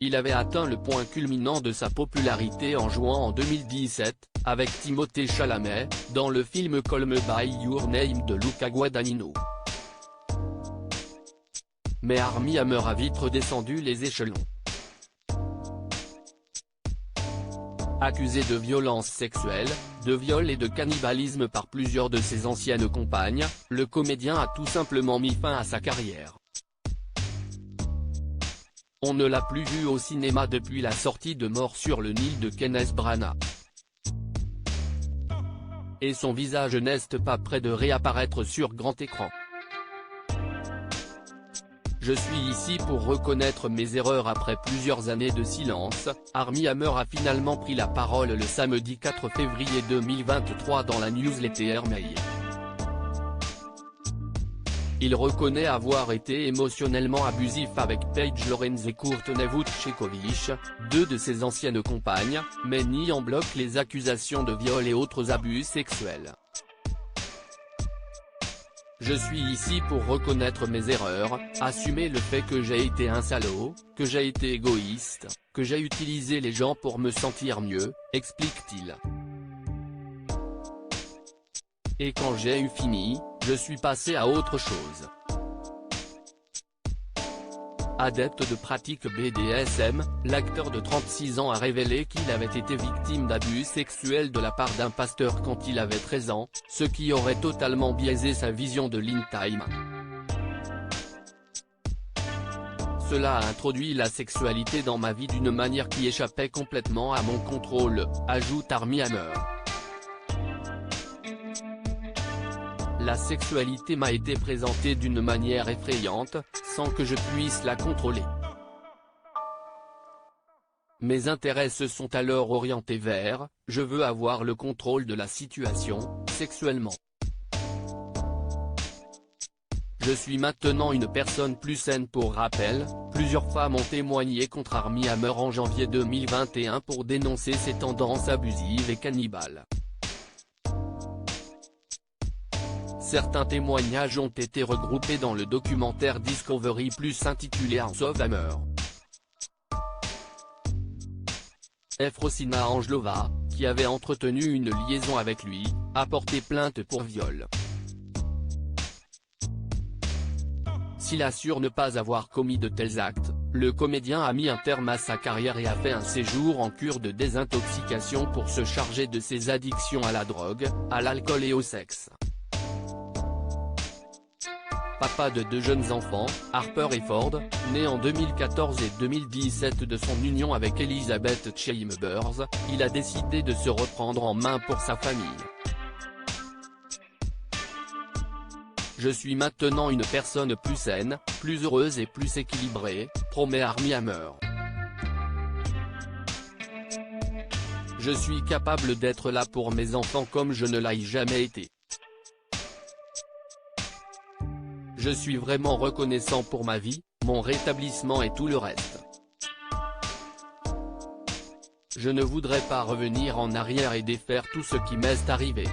Il avait atteint le point culminant de sa popularité en jouant en 2017, avec Timothée Chalamet, dans le film Call Me By Your Name de Luca Guadagnino. Mais Armie Hammer a vite redescendu les échelons. Accusé de violences sexuelles, de viol et de cannibalisme par plusieurs de ses anciennes compagnes, le comédien a tout simplement mis fin à sa carrière. On ne l'a plus vu au cinéma depuis la sortie de Mort sur le Nil de Kenneth Branagh. Et son visage n'est pas près de réapparaître sur grand écran. Je suis ici pour reconnaître mes erreurs après plusieurs années de silence. Armie Hammer a finalement pris la parole le samedi 4 février 2023 dans la newsletter Mail. Il reconnaît avoir été émotionnellement abusif avec Paige Lorenz et Courtney Vucevic, deux de ses anciennes compagnes, mais nie en bloc les accusations de viol et autres abus sexuels. Je suis ici pour reconnaître mes erreurs, assumer le fait que j'ai été un salaud, que j'ai été égoïste, que j'ai utilisé les gens pour me sentir mieux, explique-t-il. Et quand j'ai eu fini, je suis passé à autre chose. Adepte de pratiques BDSM, l'acteur de 36 ans a révélé qu'il avait été victime d'abus sexuels de la part d'un pasteur quand il avait 13 ans, ce qui aurait totalement biaisé sa vision de l'in-time. Cela a introduit la sexualité dans ma vie d'une manière qui échappait complètement à mon contrôle, ajoute Armie Hammer. La sexualité m'a été présentée d'une manière effrayante, sans que je puisse la contrôler. Mes intérêts se sont alors orientés vers « je veux avoir le contrôle de la situation, sexuellement ». Je suis maintenant une personne plus saine. Pour rappel, plusieurs femmes ont témoigné contre Armie Hammer en janvier 2021 pour dénoncer ses tendances abusives et cannibales. Certains témoignages ont été regroupés dans le documentaire Discovery Plus intitulé House of Hammer. Efrosina Angelova, qui avait entretenu une liaison avec lui, a porté plainte pour viol. S'il assure ne pas avoir commis de tels actes, le comédien a mis un terme à sa carrière et a fait un séjour en cure de désintoxication pour se charger de ses addictions à la drogue, à l'alcool et au sexe. Papa de deux jeunes enfants, Harper et Ford, nés en 2014 et 2017 de son union avec Elizabeth Chambers, il a décidé de se reprendre en main pour sa famille. Je suis maintenant une personne plus saine, plus heureuse et plus équilibrée, promet Armie Hammer. Je suis capable d'être là pour mes enfants comme je ne l'ai jamais été. Je suis vraiment reconnaissant pour ma vie, mon rétablissement et tout le reste. Je ne voudrais pas revenir en arrière et défaire tout ce qui m'est arrivé.